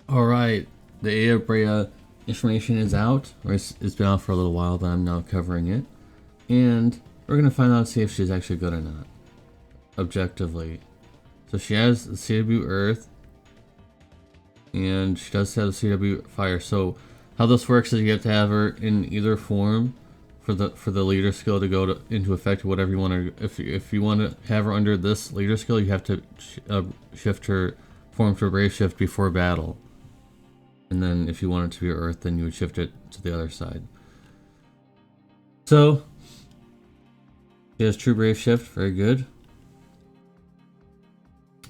Alright, the Aya Brea information is out, or it's been out for a little while, but I'm now covering it. And we're going to find out, see if she's actually good or not, objectively. So she has the CW Earth, and she does have the CW Fire. So how this works is you have to have her in either form for the leader skill to go into effect. Whatever you want to, if you want to have her under this leader skill, you have to shift her form to Brave Shift before battle. And then if you want it to be Earth, then you would shift it to the other side. So she has True Brave Shift, very good.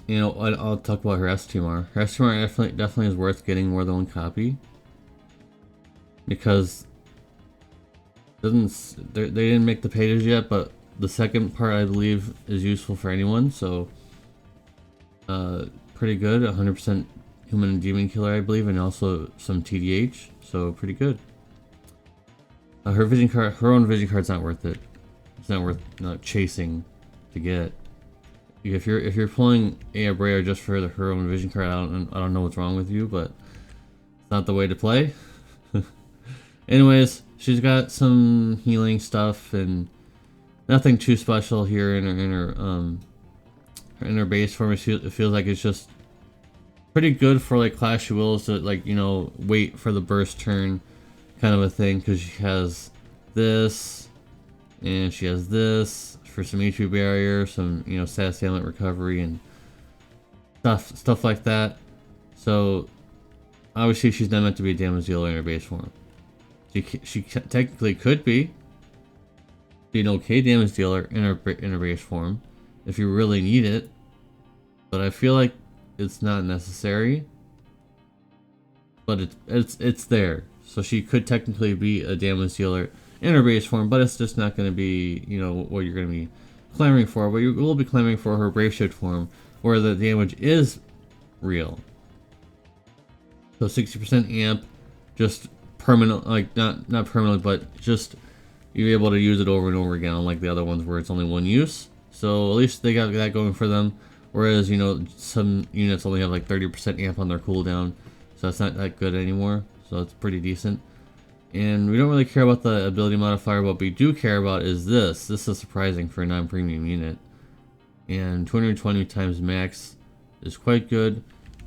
You know, I'll talk about her STMR. Her STMR definitely is worth getting more than one copy, because they didn't make the pages yet, but the second part I believe is useful for anyone. So pretty good. 100% human and demon killer, I believe, and also some TDH. So pretty good. Her vision card, her own vision card's not worth it. It's not worth chasing to get. If you're pulling Aya Brea just for her own vision card, I don't know what's wrong with you, but it's not the way to play. Anyways, she's got some healing stuff and nothing too special here in her base form. It feels like it's just pretty good for like Clash of Wills to, like, you know, wait for the burst turn kind of a thing, because she has this and she has this for some HP barrier, some, you know, status ailment recovery and stuff like that. So obviously she's not meant to be a damage dealer in her base form. She technically could be an okay damage dealer in her base form if you really need it, but I feel like it's not necessary. But it's there, so she could technically be a damage dealer in her base form, but it's just not going to be, you know, what you're going to be clamoring for. But you will be clamoring for her Brave Shift form, where the damage is real. So 60% amp, just permanent, like not permanently, but just you're able to use it over and over again, unlike the other ones where it's only one use. So at least they got that going for them. Whereas, you know, some units only have like 30% amp on their cooldown, so that's not that good anymore. So it's pretty decent. And we don't really care about the ability modifier. What we do care about is this. This is surprising for a non-premium unit. And 220 times max is quite good.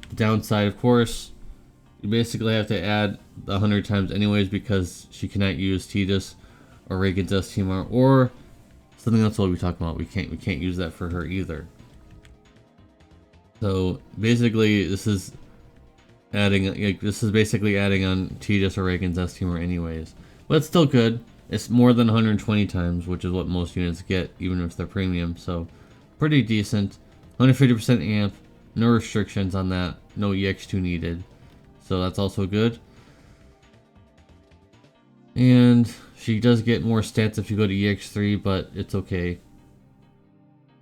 The downside, of course, you basically have to add the 100 times anyways, because she cannot use Tidus or Reagan's STMR or something else we'll be talking about. We can't use that for her either. So basically, this is basically adding on Tidus or Reagan's STMR anyways. But it's still good. It's more than 120 times, which is what most units get, even if they're premium. So pretty decent. 150% amp, no restrictions on that, no EX2 needed. So that's also good. And she does get more stats if you go to EX3, but it's okay.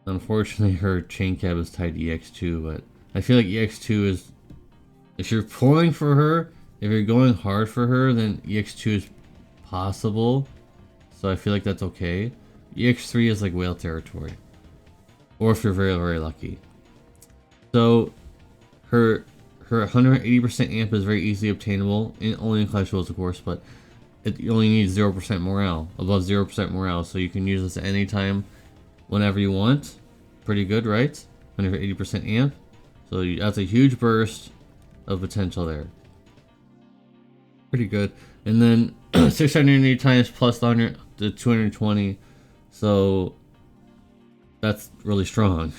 Unfortunately, her chain cab is tied to EX2, but I feel like EX2 is, if you're pulling for her, if you're going hard for her, then EX2 is possible. So I feel like that's okay. EX3 is like whale territory, or if you're very, very lucky. So her 180% amp is very easily obtainable, only in Clash Royale, of course, but you only need 0% morale, above 0% morale, so you can use this at any time, whenever you want. Pretty good, right? 180% amp, so that's a huge burst of potential there. Pretty good. And then 680 times plus the 220, so that's really strong.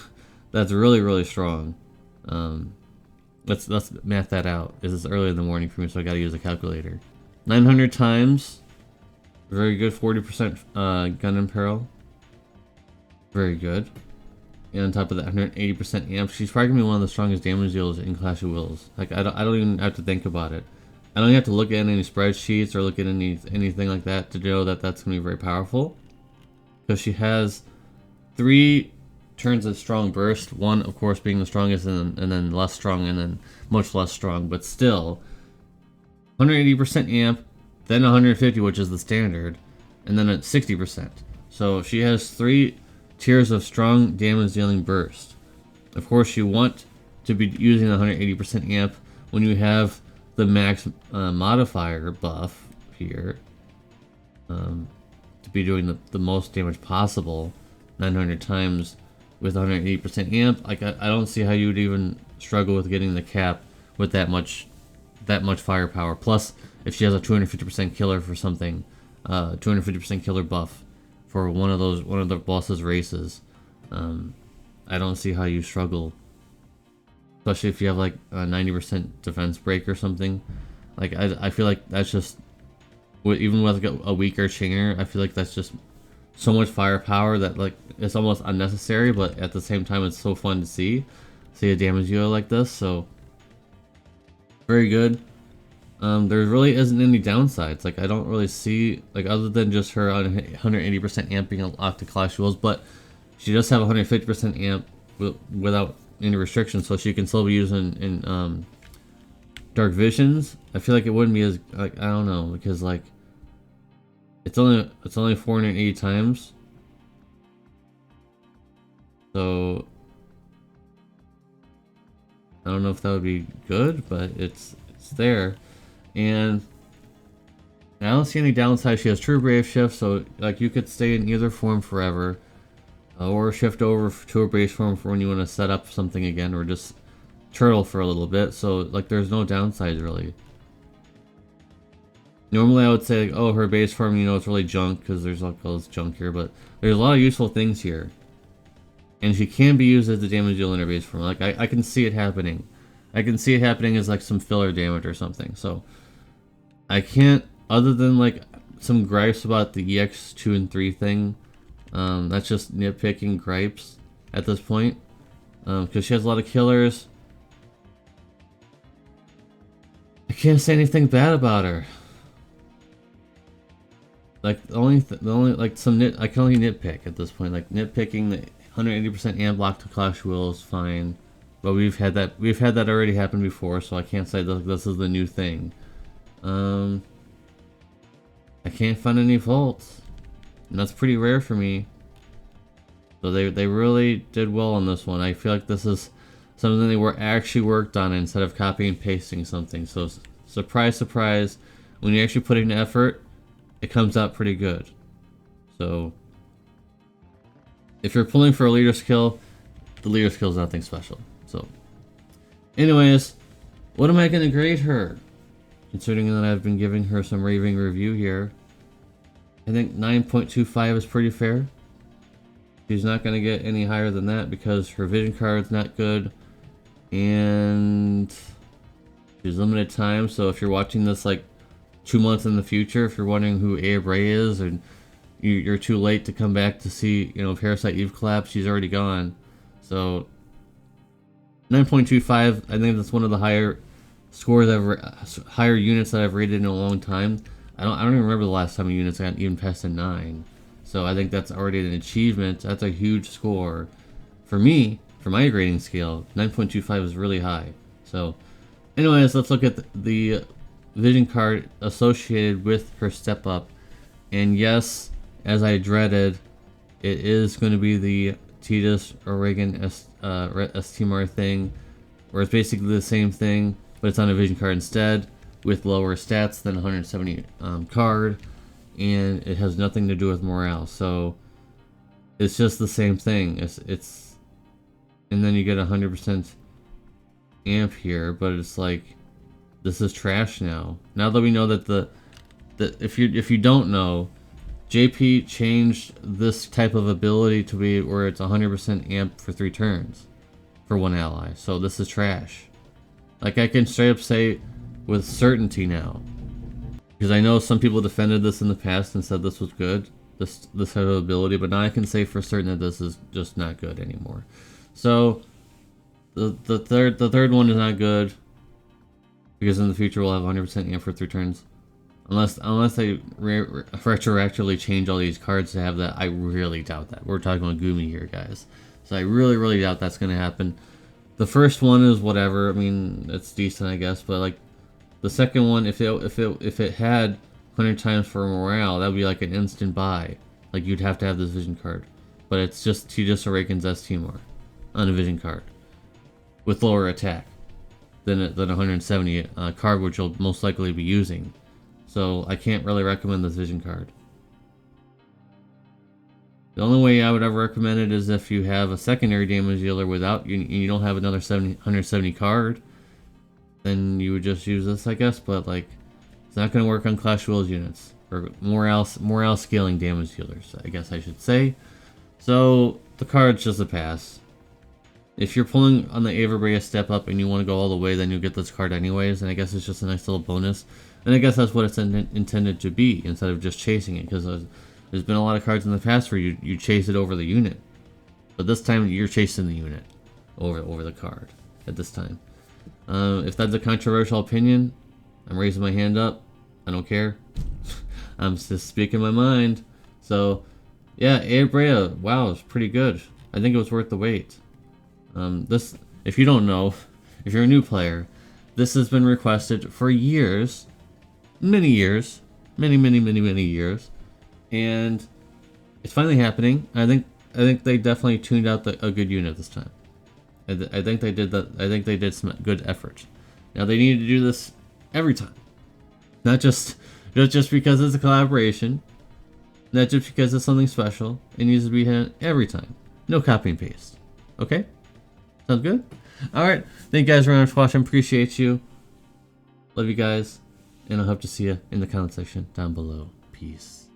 That's really, really strong. Let's math that out. It's early in the morning for me, so I gotta use a calculator. 900 times, very good. 40% gun imperil, very good. And on top of that, 180% amp. She's probably gonna be one of the strongest damage dealers in Clash of Wills. Like, I don't even have to think about it. I don't have to look at any spreadsheets or look at anything like that to know that that's gonna be very powerful. Because she has 3 turns of strong burst. One, of course, being the strongest, and then less strong, and then much less strong. But still, 180% amp, then 150, which is the standard, and then at 60%. So she has 3 tiers of strong damage dealing burst. Of course, you want to be using the 180% amp when you have the max modifier buff here, to be doing the most damage possible, 900 times with 180% amp, like I don't see how you would even struggle with getting the cap with that much firepower. Plus, if she has a 250% killer for something, 250% killer buff for one of the boss's races, I don't see how you struggle. Especially if you have like a 90% defense break or something. Like I feel like that's just, even with like a weaker Chinger, I feel like that's just so much firepower that like it's almost unnecessary, but at the same time it's so fun to see a damage dealer like this. So very good. There really isn't any downsides. Like I don't really see, like, other than just her on 180% amping and locked to clash wheels, but she does have 150% amp without any restrictions, so she can still be used in dark visions. I feel like it wouldn't be as, like, I don't know, because like it's only 480 times, so I don't know if that would be good, but it's there. And I don't see any downside. She has true brave shift, so like you could stay in either form forever, or shift over to a base form for when you want to set up something again, or just turtle for a little bit. So like there's no downsides really. Normally I would say like, oh, her base form, you know, it's really junk because there's like all this junk here, but there's a lot of useful things here. And she can be used as the damage dealer in her base form. Like I can see it happening. I can see it happening as like some filler damage or something. So I can't, other than like some gripes about the EX 2 and 3 thing, that's just nitpicking gripes at this point, because she has a lot of killers. I can't say anything bad about her. Like the only like I can only nitpick at this point. Like nitpicking the 180% amp lock to clash wheel is fine, but we've had that already happen before, so I can't say that this is the new thing. I can't find any faults, and that's pretty rare for me. So they really did well on this one. I feel like this is something they were actually worked on instead of copying and pasting something. So surprise, surprise, when you actually put in effort, it comes out pretty good. So if you're pulling for a leader skill, the leader skill is nothing special. So anyways, what am I going to grade her? Considering that I've been giving her some raving review here, I think 9.25 is pretty fair. She's not going to get any higher than that because her vision card's not good, and she's limited time. So if you're watching this like 2 months in the future, if you're wondering who Aya Brea is, and you're too late to come back to see, you know, Parasite Eve collab, she's already gone. So 9.25, I think that's one of the higher scores higher units that I've rated in a long time. I don't even remember the last time a unit's got even past a 9. So I think that's already an achievement. That's a huge score for me, for my grading scale. 9.25 is really high. So anyways, let's look at the vision card associated with her step up. And yes, as I dreaded, it is going to be the Tidus Oregon STMR thing, where it's basically the same thing, but it's on a vision card instead, with lower stats than 170 card, and it has nothing to do with morale. So it's just the same thing. It's and then you get 100% amp here, but it's like, this is trash now. Now that we know that if you don't know, JP changed this type of ability to be where it's 100% amp for 3 turns for one ally. So this is trash. Like, I can straight up say with certainty now, because I know some people defended this in the past and said this was good, this type of ability, but now I can say for certain that this is just not good anymore. So the third one is not good, because in the future we'll have 100% amp for 3 turns. Unless they retroactively change all these cards to have that. I really doubt that. We're talking about Gumi here, guys. So I really doubt that's going to happen. The first one is whatever. I mean, it's decent, I guess. But like the second one, if it had 100 times for morale, that would be like an instant buy. Like, you'd have to have this vision card. But it's just Tidus Oregon's STMR on a vision card with lower attack. than 170 card, which you'll most likely be using. So I can't really recommend this vision card. The only way I would ever recommend it is if you have a secondary damage dealer without you don't have another 170 card, then you would just use this, I guess. But like, it's not going to work on Clash Wheels units or morale scaling damage dealers, I guess I should say. So the card's just a pass. If you're pulling on the Aya Brea step up and you want to go all the way, then you'll get this card anyways, and I guess it's just a nice little bonus. And I guess that's what it's intended to be, instead of just chasing it, because there's been a lot of cards in the past where you chase it over the unit. But this time you're chasing the unit over the card at this time. If that's a controversial opinion, I'm raising my hand up. I don't care. I'm just speaking my mind. So, yeah, Aya Brea, wow, it's pretty good. I think it was worth the wait. This, if you don't know, if you're a new player, this has been requested for years. Many years. Many years. And it's finally happening. I think they definitely tuned out a good unit this time. I think they did that. I think they did some good effort. Now they need to do this every time, not just because it's a collaboration, not just because it's something special. It needs to be done every time. No copy and paste. Okay, sounds good. All right, thank you guys very much for watching. Appreciate you. Love you guys, and I hope to see you in the comment section down below. Peace.